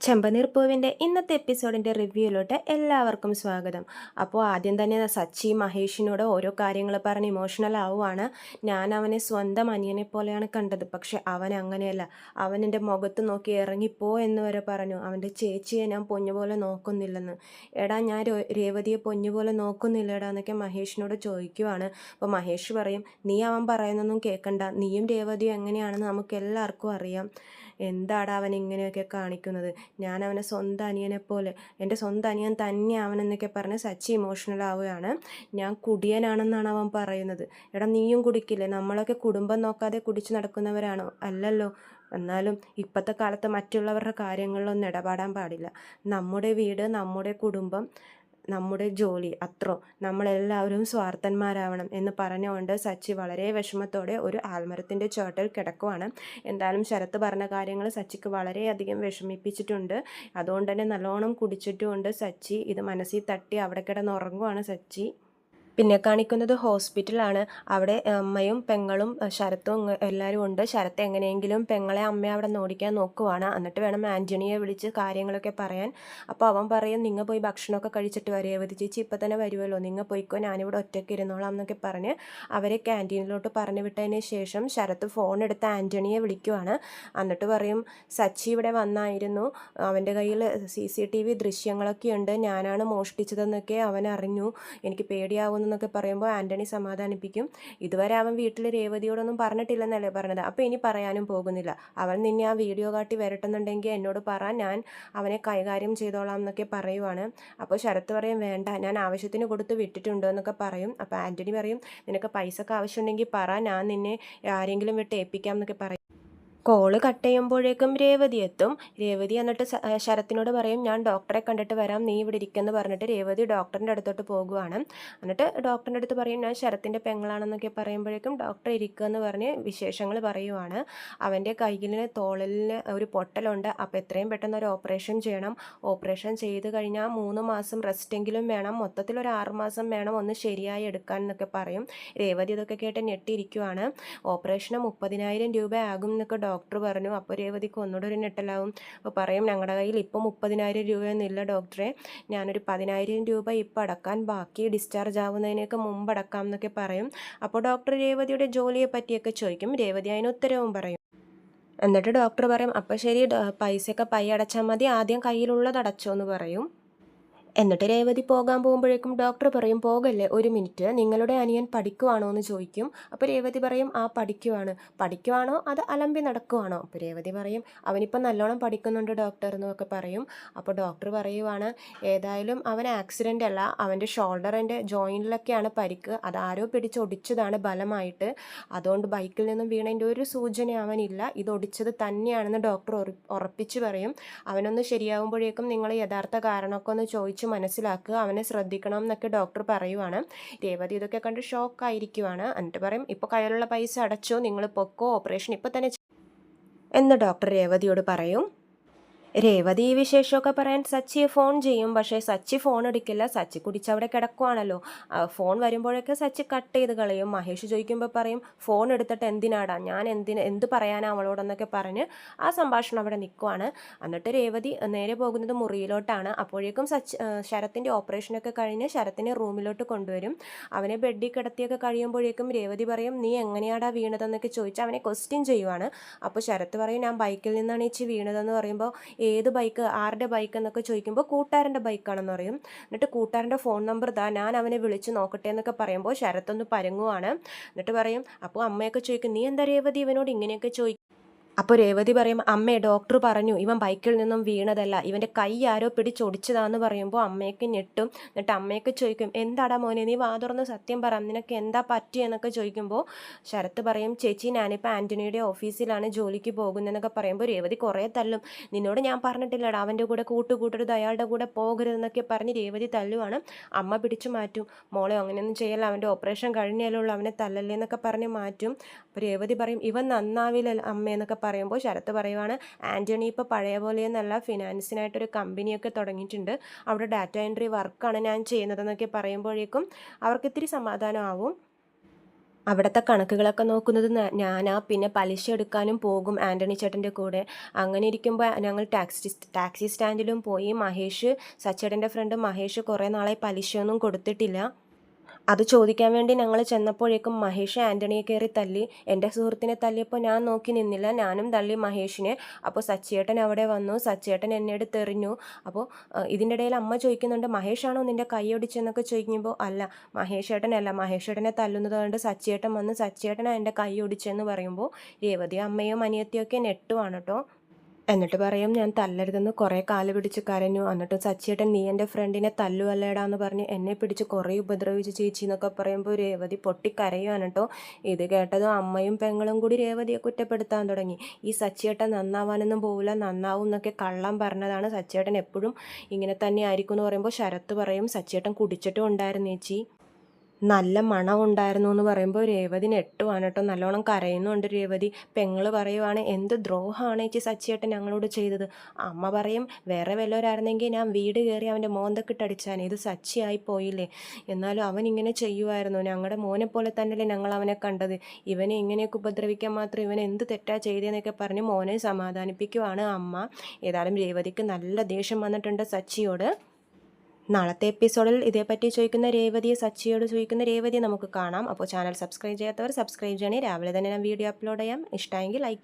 ചെമ്പനീർ പൂവിൻ്റെ ഇന്നത്തെ എപ്പിസോഡിൻ്റെ റിവ്യൂയിലോട്ട് എല്ലാവർക്കും സ്വാഗതം. അപ്പോൾ ആദ്യം തന്നെ സച്ചി മഹേഷിനോട് ഓരോ കാര്യങ്ങൾ പറഞ്ഞ് ഇമോഷണൽ ആവുകയാണ്. ഞാൻ അവനെ സ്വന്തം അനിയനെ പോലെയാണ് കണ്ടത്, പക്ഷെ അവൻ അങ്ങനെയല്ല. അവൻ എൻ്റെ മുഖത്ത് നോക്കി ഇറങ്ങിപ്പോ എന്ന് വരെ പറഞ്ഞു. അവൻ്റെ ചേച്ചിയെ ഞാൻ പൊന്നുപോലെ നോക്കുന്നില്ലെന്ന്. എടാ, ഞാൻ രേവതിയെ പൊന്നുപോലെ നോക്കുന്നില്ലടാ എന്നൊക്കെ മഹേഷിനോട് ചോദിക്കുവാണ്. അപ്പോൾ മഹേഷ് പറയും, നീ അവൻ പറയുന്നൊന്നും കേൾക്കണ്ട, നീയും രേവതിയും എങ്ങനെയാണെന്ന് നമുക്ക് എല്ലാവർക്കും അറിയാം. എന്താടാ അവൻ ഇങ്ങനെയൊക്കെ കാണിക്കുന്നത്? ഞാൻ അവനെ സ്വന്തം അനിയനെ പോലെ, എൻ്റെ സ്വന്തം അനിയൻ തന്നെ അവനെന്നൊക്കെ പറഞ്ഞ് സച്ചി ഇമോഷണൽ ആവുകയാണ്. ഞാൻ കുടിയനാണെന്നാണ് അവൻ പറയുന്നത്. എടാ, നീയും കുടിക്കില്ലേ? നമ്മളൊക്കെ കുടുംബം നോക്കാതെ കുടിച്ചു നടക്കുന്നവരാണോ? അല്ലല്ലോ. എന്നാലും ഇപ്പോഴത്തെ കാലത്ത് മറ്റുള്ളവരുടെ കാര്യങ്ങളിലൊന്നും ഇടപെടാൻ പാടില്ല. നമ്മുടെ വീട്, നമ്മുടെ കുടുംബം, നമ്മുടെ ജോലി, അത്രോ. നമ്മളെല്ലാവരും സ്വാർത്ഥന്മാരാവണം എന്ന് പറഞ്ഞുകൊണ്ട് സച്ചി വളരെ വിഷമത്തോടെ ഒരു ആൽമരത്തിൻ്റെ ചോട്ടിൽ കിടക്കുവാണ്. എന്തായാലും ശരത്ത് പറഞ്ഞ കാര്യങ്ങൾ സച്ചിക്ക് വളരെയധികം വിഷമിപ്പിച്ചിട്ടുണ്ട്. അതുകൊണ്ട് തന്നെ നല്ലോണം കുടിച്ചിട്ടുമുണ്ട് സച്ചി. ഇത് മനസ്സിൽ തട്ടി അവിടെ കിടന്നുറങ്ങുവാണ് സച്ചി. പിന്നെ കാണിക്കുന്നത് ഹോസ്പിറ്റലാണ്. അവിടെ അമ്മയും പെങ്ങളും ശരത്തും എല്ലാവരും ഉണ്ട്. ശരത്ത് എങ്ങനെയെങ്കിലും പെങ്ങളെ അമ്മയെ അവിടെ നിന്ന് ഓടിക്കാൻ നോക്കുവാണ്. എന്നിട്ട് വേണം ആൻ്റണിയെ വിളിച്ച് കാര്യങ്ങളൊക്കെ പറയാൻ. അപ്പോൾ അവൻ പറയും, നിങ്ങൾ പോയി ഭക്ഷണമൊക്കെ കഴിച്ചിട്ട് വരും, രേവതി ചേച്ചി ഇപ്പം തന്നെ വരുമല്ലോ, നിങ്ങൾ പോയിക്കോ, ഞാനിവിടെ ഒറ്റയ്ക്ക് ഇരുന്നോളാം എന്നൊക്കെ പറഞ്ഞ് അവരെ ക്യാൻറ്റീനിലോട്ട് പറഞ്ഞു വിട്ടതിന് ശേഷം ശരത്ത് ഫോൺ എടുത്ത് ആൻ്റണിയെ വിളിക്കുവാണ്. എന്നിട്ട് പറയും, സച്ചി ഇവിടെ വന്നായിരുന്നു, അവൻ്റെ കയ്യിൽ CCTV ദൃശ്യങ്ങളൊക്കെ ഉണ്ട്, ഞാനാണ് മോഷ്ടിച്ചതെന്നൊക്കെ അവൻ അറിഞ്ഞു, എനിക്ക് പേടിയാവുന്നു എന്നൊക്കെ പറയുമ്പോൾ ആൻ്റണി സമാധാനിപ്പിക്കും. ഇതുവരെ അവൻ വീട്ടിൽ രേവതിയോടൊന്നും പറഞ്ഞിട്ടില്ലെന്നല്ലേ പറഞ്ഞത്, അപ്പോൾ ഇനി പറയാനും പോകുന്നില്ല. അവൻ നിന്നെ ആ വീഡിയോ കാട്ടി വരട്ടുന്നുണ്ടെങ്കിൽ എന്നോട് പറ, ഞാൻ അവനെ കൈകാര്യം ചെയ്തോളാം എന്നൊക്കെ പറയുവാണ്. അപ്പോൾ ശരത്ത് പറയും, വേണ്ട, ഞാൻ ആവശ്യത്തിന് കൊടുത്ത് വിട്ടിട്ടുണ്ടോ എന്നൊക്കെ പറയും. അപ്പോൾ ആൻ്റണി പറയും, നിനക്ക് പൈസക്ക് ആവശ്യമുണ്ടെങ്കിൽ പറ, ഞാൻ നിന്നെ ആരെങ്കിലും വിട്ട് ഏൽപ്പിക്കാം എന്നൊക്കെ പറയും. കോള് കട്ട് ചെയ്യുമ്പോഴേക്കും രേവതി എത്തും. രേവതി എന്നിട്ട് ശരത്തിനോട് പറയും, ഞാൻ ഡോക്ടറെ കണ്ടിട്ട് വരാം, നീ ഇവിടെ ഇരിക്കുമെന്ന് പറഞ്ഞിട്ട് രേവതി ഡോക്ടറിൻ്റെ അടുത്തോട്ട് പോകുവാണ്. എന്നിട്ട് ഡോക്ടറിൻ്റെ അടുത്ത് പറയും, ഞാൻ ശരത്തിൻ്റെ പെങ്ങളാണെന്നൊക്കെ പറയുമ്പോഴേക്കും ഡോക്ടർ ഇരിക്കുമെന്ന് പറഞ്ഞ് വിശേഷങ്ങൾ പറയുവാണ്. അവൻ്റെ കയ്യിലിന് തോളിന് ഒരു പൊട്ടലുണ്ട്, അപ്പോൾ എത്രയും പെട്ടെന്ന് ഒരു ഓപ്പറേഷൻ ചെയ്യണം. ഓപ്പറേഷൻ ചെയ്ത് കഴിഞ്ഞാൽ 3 മാസം റെസ്റ്റെങ്കിലും വേണം, മൊത്തത്തിൽ ഒരു 6 മാസം വേണം ഒന്ന് ശരിയായി എടുക്കാൻ എന്നൊക്കെ പറയും. രേവതി ഇതൊക്കെ കേട്ട് ഞെട്ടിയിരിക്കുവാണ്. ഓപ്പറേഷന് 30,000 രൂപ ആകും എന്നൊക്കെ ഡോക്ടർ പറഞ്ഞു. അപ്പോൾ രേവതിക്ക് ഒന്നുകൂടെ ഒരു ഞെട്ടലാവും. അപ്പോൾ പറയും, ഞങ്ങളുടെ കയ്യിൽ ഇപ്പോൾ 30,000 രൂപയൊന്നുമില്ല ഡോക്ടറെ, ഞാനൊരു 10,000 രൂപ ഇപ്പോൾ അടക്കാൻ, ബാക്കി ഡിസ്ചാർജ് ആവുന്നതിനൊക്കെ മുമ്പ് അടക്കാം എന്നൊക്കെ പറയും. അപ്പോൾ ഡോക്ടർ രേവതിയുടെ ജോലിയെ പറ്റിയൊക്കെ ചോദിക്കും. രേവതി അതിന് ഉത്തരവും പറയും. എന്നിട്ട് ഡോക്ടർ പറയും, അപ്പോൾ ശരി, പൈസയൊക്കെ അടച്ചാൽ മതി, ആദ്യം കയ്യിലുള്ളത് അടച്ചോ എന്ന് പറയും. എന്നിട്ട് രേവതി പോകാൻ പോകുമ്പോഴേക്കും ഡോക്ടർ പറയും, പോകല്ലേ, ഒരു മിനിറ്റ്, നിങ്ങളുടെ അനിയൻ പഠിക്കുവാണോ എന്ന് ചോദിക്കും. അപ്പോൾ രേവതി പറയും, ആ പഠിക്കുവാണോ അത് അലമ്പി നടക്കുവാണോ? അപ്പോൾ രേവതി പറയും, അവനിപ്പോൾ നല്ലോണം പഠിക്കുന്നുണ്ട് ഡോക്ടർ എന്നൊക്കെ പറയും. അപ്പോൾ ഡോക്ടർ പറയുവാണ്, ഏതായാലും അവൻ ആക്സിഡൻ്റ് അല്ല, അവൻ്റെ ഷോൾഡറിൻ്റെ ജോയിൻറ്റിലൊക്കെയാണ് പരിക്ക്, അതാരോ പിടിച്ചൊടിച്ചതാണ് ബലമായിട്ട്, അതുകൊണ്ട് ബൈക്കിൽ നിന്നും വീണതിൻ്റെ ഒരു സൂചന അവനില്ല, ഇത് ഒടിച്ചത് തന്നെയാണെന്ന് ഡോക്ടർ ഉറപ്പിച്ച് പറയും. അവനൊന്ന് ശരിയാവുമ്പോഴേക്കും നിങ്ങൾ യഥാർത്ഥ കാരണമൊക്കെ ഒന്ന് ചോദിച്ചു മനസ്സിലാക്കുക, അവനെ ശ്രദ്ധിക്കണം എന്നൊക്കെ ഡോക്ടർ പറയുവാണ്. രേവതി ഇതൊക്കെ കണ്ട് ഷോക്കായിരിക്കുവാണ്. എന്നിട്ട് പറയും, ഇപ്പോൾ കയ്യിലുള്ള പൈസ അടച്ചോ, നിങ്ങൾ പൊക്കോ, ഓപ്പറേഷൻ ഇപ്പോൾ തന്നെ എന്ന് ഡോക്ടർ രേവതിയോട് പറയും. രേവതി ഈ വിശേഷമൊക്കെ പറയാൻ സച്ചിയെ ഫോൺ ചെയ്യും. പക്ഷേ സച്ചി ഫോൺ എടുക്കില്ല. സച്ചി കുടിച്ചവിടെ കിടക്കുവാണല്ലോ. ഫോൺ വരുമ്പോഴൊക്കെ സച്ചി കട്ട് ചെയ്ത് കളയും. മഹേഷ് ചോദിക്കുമ്പോൾ പറയും, ഫോൺ എടുത്തിട്ട് എന്തിനാടാ, ഞാൻ എന്ത് പറയാനാ അവളോടെന്നൊക്കെ പറഞ്ഞ് ആ സംഭാഷണം അവിടെ നിൽക്കുവാണ്. എന്നിട്ട് രേവതി നേരെ പോകുന്നത് മുറിയിലോട്ടാണ്. അപ്പോഴേക്കും ശരത്തിൻ്റെ ഓപ്പറേഷനൊക്കെ കഴിഞ്ഞ് ശരത്തിനെ റൂമിലോട്ട് കൊണ്ടുവരും. അവനെ ബെഡിൽ കിടത്തിയൊക്കെ കഴിയുമ്പോഴേക്കും രേവതി പറയും, നീ എങ്ങനെയാടാ വീണതെന്നൊക്കെ ചോദിച്ച് അവനെ ക്വസ്റ്റ്യൻ ചെയ്യുവാണ്. അപ്പോൾ ശരത്ത് പറയും, ഞാൻ ബൈക്കിൽ നിന്നാണ് ഈ വീണതെന്ന് പറയുമ്പോൾ, ഏത് ബൈക്ക്, ആരുടെ ബൈക്ക് എന്നൊക്കെ ചോദിക്കുമ്പോൾ കൂട്ടുകാരൻ്റെ ബൈക്കാണെന്ന് പറയും. എന്നിട്ട് കൂട്ടുകാരൻ്റെ ഫോൺ നമ്പർ ഇതാ, ഞാൻ അവനെ വിളിച്ച് നോക്കട്ടെ എന്നൊക്കെ പറയുമ്പോൾ ശരത്തൊന്ന് പരങ്ങുവാണ്. എന്നിട്ട് പറയും, അപ്പോൾ അമ്മയൊക്കെ ചോദിക്കും, നീ എന്താ രേവതി ഇവനോട് ഇങ്ങനെയൊക്കെ ചോദിക്കും? അപ്പോൾ രേവതി പറയും, അമ്മേ, ഡോക്ടർ പറഞ്ഞു ഇവൻ ബൈക്കിൽ നിന്നും വീണതല്ല, ഇവൻ്റെ കൈ ആരോ പിടിച്ചൊടിച്ചതാന്ന് പറയുമ്പോൾ അമ്മയൊക്കെ ഞെട്ടും. എന്നിട്ട് അമ്മയൊക്കെ ചോദിക്കും, എന്താടാ മോനെ, നീ വാ തുറന്ന് സത്യം പറ, നിനക്ക് എന്താ പറ്റിയെന്നൊക്കെ ചോദിക്കുമ്പോൾ ശരത്ത് പറയും, ചേച്ചി, ഞാനിപ്പോൾ ആൻ്റണിയുടെ ഓഫീസിലാണ് ജോലിക്ക് പോകുന്നതെന്നൊക്കെ പറയുമ്പോൾ രേവതി കുറേ തല്ലും. നിന്നോട് ഞാൻ പറഞ്ഞിട്ടില്ലടാ അവൻ്റെ കൂടെ കൂട്ടുകൂട്ടരുത്, അയാളുടെ കൂടെ പോകരുതെന്നൊക്കെ പറഞ്ഞ് രേവതി തല്ലുവാണ്. അമ്മ പിടിച്ചു മാറ്റും, മോളെ അങ്ങനെയൊന്നും ചെയ്യല്ല, അവൻ്റെ ഓപ്പറേഷൻ കഴിഞ്ഞാലേ ഉള്ളൂ, അവനെ തല്ലല്ലേ എന്നൊക്കെ പറഞ്ഞ് മാറ്റും. അപ്പോൾ രേവതി പറയും, ഇവൻ നന്നാവില്ല അമ്മയെന്നൊക്കെ പറയുമ്പോൾ ശരത്ത് പറയുവാണ്, ആൻ്റണി ഇപ്പോൾ പഴയ പോലെയെന്നല്ല, ഫിനാൻസിനായിട്ടൊരു കമ്പനിയൊക്കെ തുടങ്ങിയിട്ടുണ്ട്, അവിടെ ഡാറ്റ എൻട്രി വർക്കാണ് ഞാൻ ചെയ്യുന്നതെന്നൊക്കെ പറയുമ്പോഴേക്കും അവർക്ക് ഇത്തിരി സമാധാനമാവും. അവിടുത്തെ കണക്കുകളൊക്കെ നോക്കുന്നത് ഞാനാ. പിന്നെ പലിശ എടുക്കാനും പോകും ആൻ്റണി ചേട്ടൻ്റെ കൂടെ. അങ്ങനെ ഇരിക്കുമ്പോൾ ഞങ്ങൾ ടാക്സി സ്റ്റാൻഡിലും പോയി. സച്ചേട്ടൻ്റെ ഫ്രണ്ട് മഹേഷ് കുറേ നാളായി പലിശയൊന്നും കൊടുത്തിട്ടില്ല. അത് ചോദിക്കാൻ വേണ്ടി ഞങ്ങൾ ചെന്നപ്പോഴേക്കും മഹേഷ് ആൻ്റണിയെ കയറി തല്ലി. എൻ്റെ സുഹൃത്തിനെ തല്ലിയപ്പോൾ ഞാൻ നോക്കി നിന്നില്ല, ഞാനും തല്ലി മഹേഷിനെ. അപ്പോൾ സച്ചിയേട്ടൻ അവിടെ വന്നു. സച്ചിയേട്ടൻ എന്നെ എടുത്തെറിഞ്ഞു. അപ്പോൾ ഇതിൻ്റെ ഇടയിൽ അമ്മ ചോദിക്കുന്നുണ്ട്, മഹേഷാണോ നിൻ്റെ കൈ ഒടിച്ചെന്നൊക്കെ ചോദിക്കുമ്പോൾ അല്ല, മഹേഷേട്ടനല്ല. മഹേഷേട്ടനെ തല്ലുന്നത് കൊണ്ട് സച്ചിയേട്ടൻ വന്ന് സച്ചിയേട്ടനാണ് എൻ്റെ കൈ ഒടിച്ചെന്ന് പറയുമ്പോൾ രേവതി അമ്മയും അനിയത്തിയൊക്കെ നെട്ടുവാണ് കേട്ടോ. എന്നിട്ട് പറയും, ഞാൻ തല്ലരുതെന്ന് കുറേ കാല് പിടിച്ച് കരഞ്ഞു. എന്നിട്ട് സച്ചിയേട്ടൻ, നീ എൻ്റെ ഫ്രണ്ടിനെ തല്ലുവല്ലേടാന്ന് പറഞ്ഞ് എന്നെ പിടിച്ച് കുറേ ഉപദ്രവിച്ച് ചേച്ചി എന്നൊക്കെ പറയുമ്പോൾ രേവതി പൊട്ടിക്കരയുവാണ് കേട്ടോ. ഇത് കേട്ടതും അമ്മയും പെങ്ങളും കൂടി രേവതിയെ കുറ്റപ്പെടുത്താൻ തുടങ്ങി. ഈ സച്ചിയേട്ടൻ നന്നാവാനൊന്നും പോവില്ല, നന്നാവും എന്നൊക്കെ കള്ളം പറഞ്ഞതാണ്. സച്ചിയേട്ടൻ എപ്പോഴും ഇങ്ങനെ തന്നെ ആയിരിക്കും എന്ന് പറയുമ്പോൾ ശരത്ത് പറയും, സച്ചിയേട്ടൻ കുടിച്ചിട്ടും ഉണ്ടായിരുന്നു ചേച്ചി, നല്ല മണം ഉണ്ടായിരുന്നു എന്ന് പറയുമ്പോൾ രേവതി നെട്ടുവാണ് കേട്ടോ. നല്ലോണം കരയുന്നുണ്ട് രേവതി. പെങ്ങൾ പറയുവാണ്, എന്ത് ദ്രോഹമാണ് ചേച്ചി സച്ചിയേട്ടൻ ഞങ്ങളോട് ചെയ്തത്. അമ്മ പറയും, വേറെ വല്ലവരായിരുന്നെങ്കിൽ ഞാൻ വീട് കയറി അവൻ്റെ മോന്തക്കിട്ടടിച്ചാനെ, ഇത് സച്ചിയായി പോയില്ലേ. എന്നാലും അവൻ ഇങ്ങനെ ചെയ്യുമായിരുന്നു. ഞങ്ങളുടെ മോനെ പോലെ തന്നെയല്ലേ ഞങ്ങൾ അവനെ കണ്ടത്. ഇവനെ ഇങ്ങനെയൊക്കെ ഉപദ്രവിക്കാൻ മാത്രം ഇവൻ എന്ത് തെറ്റാ ചെയ്തതെന്നൊക്കെ പറഞ്ഞ് മോനെ സമാധാനിപ്പിക്കുവാണ് അമ്മ. ഏതായാലും രേവതിക്ക് നല്ല ദേഷ്യം വന്നിട്ടുണ്ട് സച്ചിയോട്. നാളത്തെ എപ്പിസോഡിൽ ഇതേപ്പറ്റി സച്ചിയോട് ചോദിക്കുന്ന രേവതിയെ നമുക്ക് കാണാം. അപ്പോൾ ചാനൽ സബ്സ്ക്രൈബ് ചെയ്യാത്തവർ സബ്സ്ക്രൈബ് ചെയ്യണേ. രാവിലെ തന്നെ ഞാൻ വീഡിയോ അപ്ലോഡ് ചെയ്യാം. ഇഷ്ടമെങ്കിൽ ലൈക്ക് ചെയ്യാം.